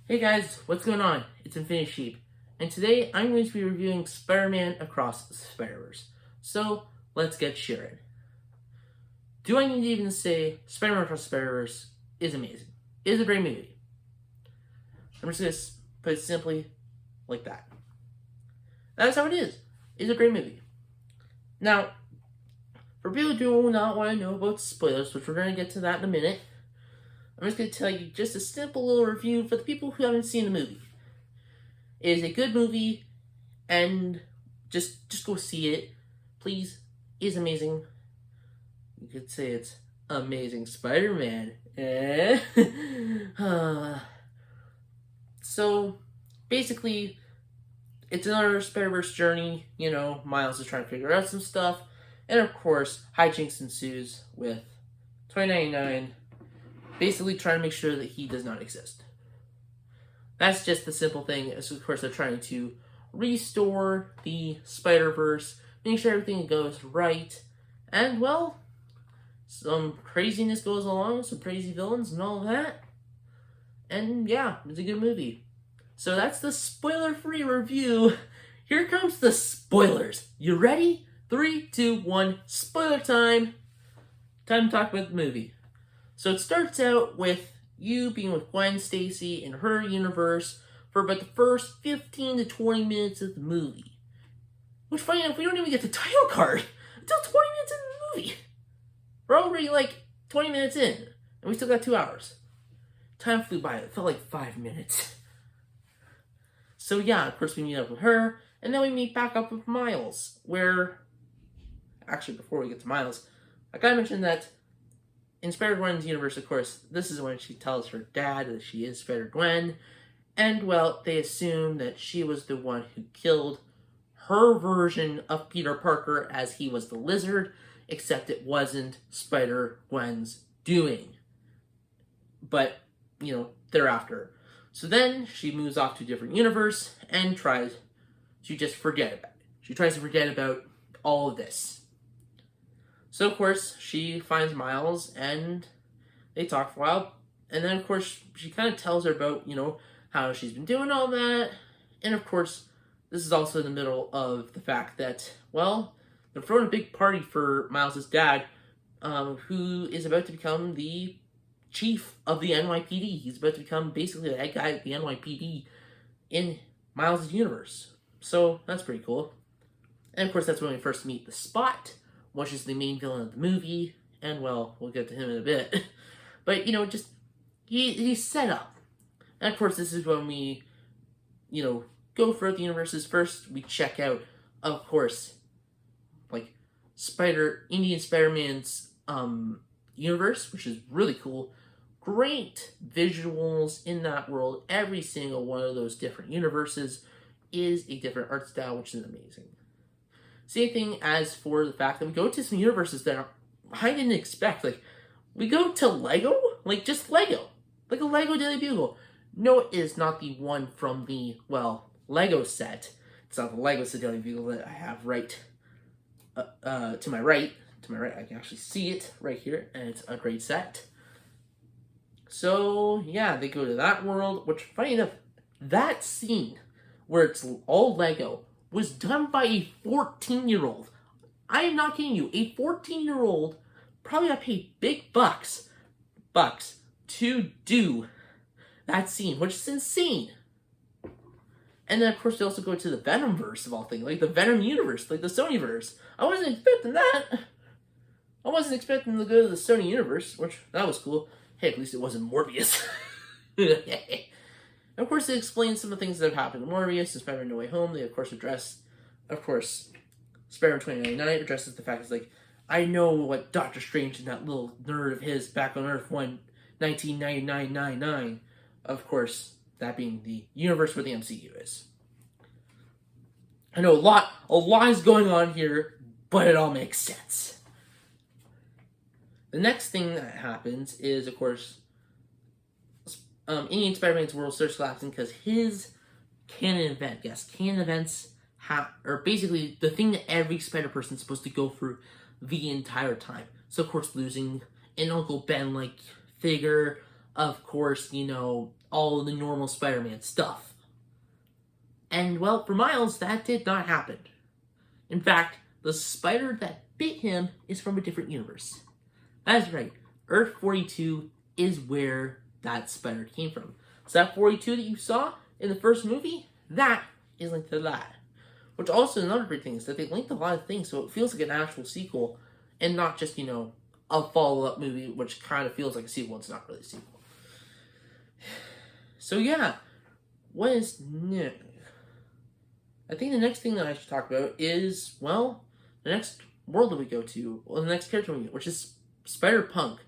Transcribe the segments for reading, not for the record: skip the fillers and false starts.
Hey guys, what's going on? It's Infinity Sheep, and today I'm going to be reviewing Spider-Man Across the Spider-Verse. So, let's get sharing. Do I need to even say Spider-Man Across the Spider-Verse is amazing? It is a great movie. I'm just going to put it simply like that. That's how it is. It's a great movie. Now, for people who do not want to know about spoilers, which we're going to get to that in a minute, I'm just going to tell you just a simple little review for the people who haven't seen the movie. It is a good movie, and just go see it, please. It is amazing. You could say it's Amazing Spider-Man. So, basically, it's another Spider-Verse journey. You know, Miles is trying to figure out some stuff, and of course, hijinks ensues with 2099 basically trying to make sure that he does not exist. That's just the simple thing. Of course, they're trying to restore the Spider-Verse, make sure everything goes right, and, well, some craziness goes along, some crazy villains and all that. And, yeah, it's a good movie. So that's the spoiler-free review. Here comes the spoilers. You ready? 3, 2, 1, spoiler time. Time to talk about the movie. So it starts out with you being with Gwen Stacy in her universe for about the first 15 to 20 minutes of the movie. Which, funny enough, we don't even get the title card until 20 minutes in the movie. We're already like 20 minutes in, and we still got 2 hours. Time flew by. It felt like 5 minutes. So yeah, of course we meet up with her, and then we meet back up with Miles, where... Actually, before we get to Miles, I gotta mention that in Spider-Gwen's universe, of course, this is when she tells her dad that she is Spider-Gwen, and, well, they assume that she was the one who killed her version of Peter Parker as he was the Lizard, except it wasn't Spider-Gwen's doing. But, you know, thereafter. So then she moves off to a different universe and tries to just forget about it. She tries to forget about all of this. So, of course, she finds Miles, and they talk for a while. And then, of course, she kind of tells her about, you know, how she's been doing all that. And, of course, this is also in the middle of the fact that, well, they're throwing a big party for Miles' dad, who is about to become the chief of the NYPD. He's about to become basically the head guy at the NYPD in Miles' universe. So, that's pretty cool. And, of course, that's when we first meet the Spot, which is the main villain of the movie, and, well, we'll get to him in a bit. But, you know, just, he's set up. And, of course, this is when we, you know, go throughout the universes. First, we check out, of course, like, Indian Spider-Man's, universe, which is really cool. Great visuals in that world. Every single one of those different universes is a different art style, which is amazing. Same thing as for the fact that we go to some universes that I didn't expect. Like, we go to Lego? Like, just Lego. Like a Lego Daily Bugle. No, it is not the one from the, well, Lego set. It's not the Lego set Daily Bugle that I have right to my right. To my right, I can actually see it right here, and it's a great set. So, yeah, they go to that world, which, funny enough, that scene where it's all Lego was done by a 14-year-old. I am not kidding you. A 14-year-old probably got paid big bucks to do that scene, which is insane. And then, of course, they also go to the Venomverse of all things, like the Venom universe, like the Sonyverse. I wasn't expecting that. I wasn't expecting to go to the Sony universe, which, that was cool. Hey, at least it wasn't Morbius. Of course, they explain some of the things that have happened to Morbius and Spider-Man No Way Home. They, of course, address, Spider-Man 2099 addresses the fact it's like, I know what Doctor Strange and that little nerd of his back on Earth 1999. Of course, that being the universe where the MCU is. I know a lot is going on here, but it all makes sense. The next thing that happens is, of course, Indian Spider-Man's world starts collapsing because his canon event, canon events are basically the thing that every Spider-Person is supposed to go through the entire time. So, of course, losing an Uncle Ben-like figure, of course, you know, all the normal Spider-Man stuff. And, well, for Miles, that did not happen. In fact, the spider that bit him is from a different universe. That's right, Earth 42 is where that spider came from. So that 42 that you saw in the first movie, that is linked to that. Which also another great thing is that they linked a lot of things, so it feels like an actual sequel, and not just, a follow-up movie, which kind of feels like a sequel. It's not really a sequel. So yeah, what is new? I think the next thing that I should talk about is, well, the next world that we go to, or the next character we get, which is Spider-Punk,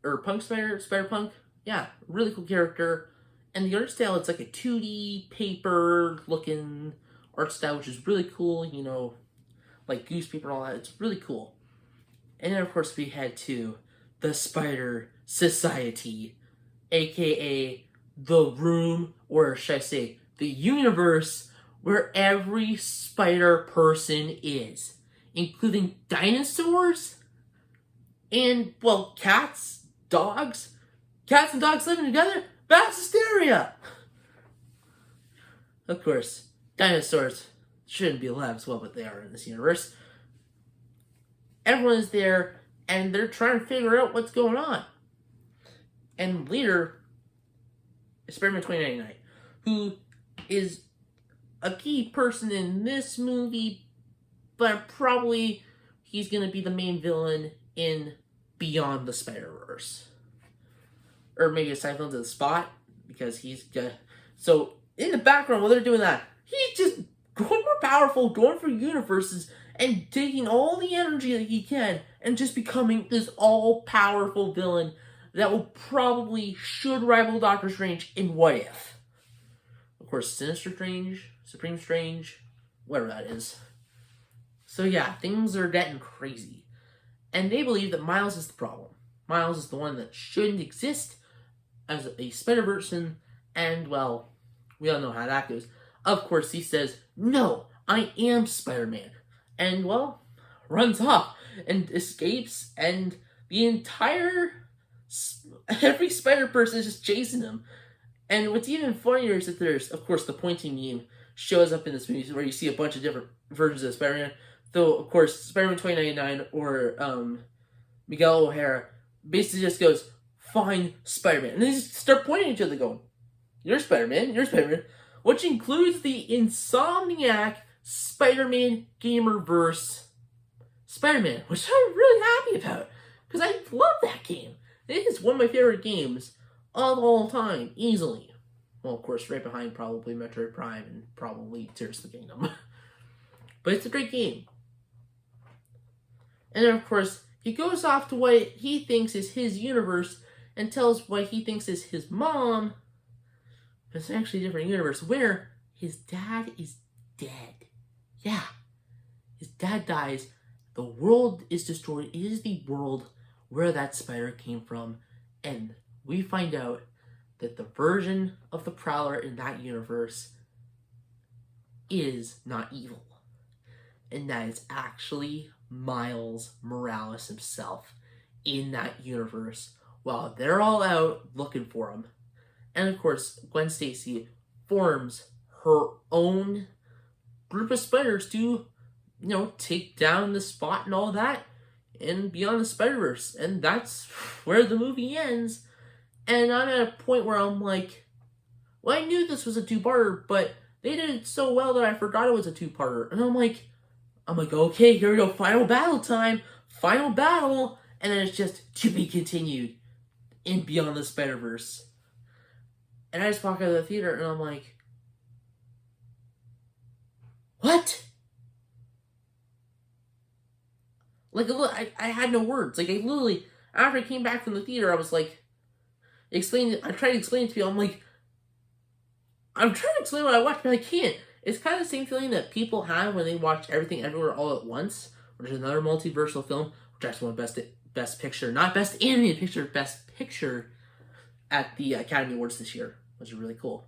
Spider-Punk, yeah, really cool character. And the art style, it's like a 2D paper-looking art style, which is really cool, like goose paper and all that. It's really cool. And then, of course, we head to the Spider Society, aka the room, or should I say, the universe where every spider person is, including dinosaurs and, well, cats and dogs living together. Mass hysteria! Of course, dinosaurs shouldn't be alive as well, but they are in this universe. Everyone is there, and they're trying to figure out what's going on. And leader is Spider-Man 2099, who is a key person in this movie, but probably he's going to be the main villain in Beyond the Spider-Verse. Or maybe a side villain to the Spot, because he's got... So, in the background, while they're doing that, he's just going more powerful, going for universes, and taking all the energy that he can, and just becoming this all-powerful villain that should rival Doctor Strange in What If. Of course, Sinister Strange, Supreme Strange, whatever that is. So yeah, things are getting crazy. And they believe that Miles is the problem. Miles is the one that shouldn't exist as a Spider-Person, and, well, we all know how that goes. Of course, he says, "No, I am Spider-Man." And, well, runs off and escapes, and every Spider-Person is just chasing him. And what's even funnier is that there's, of course, the pointing meme shows up in this movie where you see a bunch of different versions of Spider-Man. Though, of course, Spider-Man 2099 or Miguel O'Hara basically just goes, "Fine, Spider-Man." And they just start pointing at each other going, "You're Spider-Man, you're Spider-Man." Which includes the Insomniac Spider-Man Gamerverse Spider-Man, which I'm really happy about, because I love that game. It is one of my favorite games of all time, easily. Well, of course, right behind probably Metroid Prime and probably Tears of the Kingdom. But it's a great game. And then, of course, he goes off to what he thinks is his universe and tells what he thinks is his mom, but it's actually a different universe where his dad is dead. Yeah. His dad dies. The world is destroyed. It is the world where that spider came from. And we find out that the version of the Prowler in that universe is not evil. And that is actually Miles Morales himself in that universe, while they're all out looking for him. And of course, Gwen Stacy forms her own group of spiders to, take down the Spot and all that, and Beyond the Spider-Verse. And that's where the movie ends. And I'm at a point where I'm like, well, I knew this was a two-parter, but they did it so well that I forgot it was a two-parter. And I'm like, okay, here we go, final battle time, final battle, and then it's just to be continued in Beyond the Spider-Verse. And I just walk out of the theater and I'm like, what? Like, I had no words. Like, I literally, after I came back from the theater, I was like, I tried to explain it to people. I'm trying to explain what I watched, but I can't. It's kind of the same feeling that people have when they watch Everything Everywhere All at Once, which is another multiversal film, which actually won Best Picture, not Best Animated Picture, Best Picture at the Academy Awards this year, which is really cool.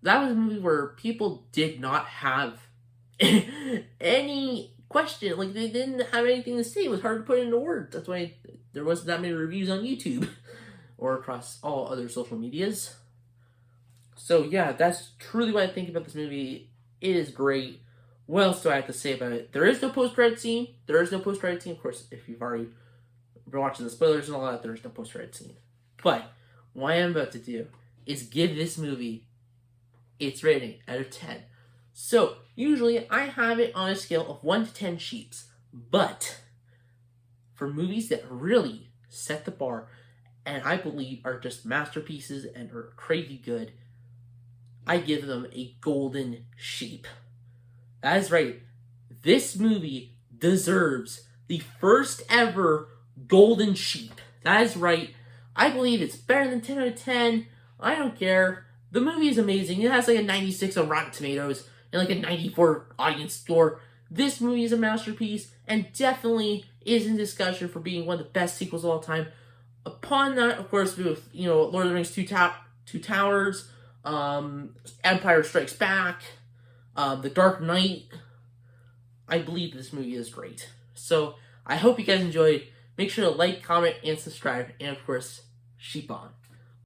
That was a movie where people did not have any question. Like, they didn't have anything to say. It was hard to put into words. That's why there wasn't that many reviews on YouTube. or across all other social medias. So yeah, that's truly what I think about this movie. It is great. What else do I have to say about it? There is no post-credit scene. There is no post-credit scene. Of course, if you've already been watching the spoilers and all that, there is no post-credit scene. But what I am about to do is give this movie its rating out of 10. So, usually I have it on a scale of 1 to 10 sheeps. But, for movies that really set the bar, and I believe are just masterpieces and are crazy good, I give them a golden sheep. That is right. This movie deserves the first ever golden sheep. That is right. I believe it's better than 10 out of 10. I don't care. The movie is amazing. It has like a 96 on Rotten Tomatoes and like a 94 audience score. This movie is a masterpiece and definitely is in discussion for being one of the best sequels of all time. Upon that, of course, with Lord of the Rings Two Towers, Empire Strikes Back, The Dark Knight, I believe this movie is great. So I hope you guys enjoyed. Make sure to like, comment, and subscribe, and of course, sheep on.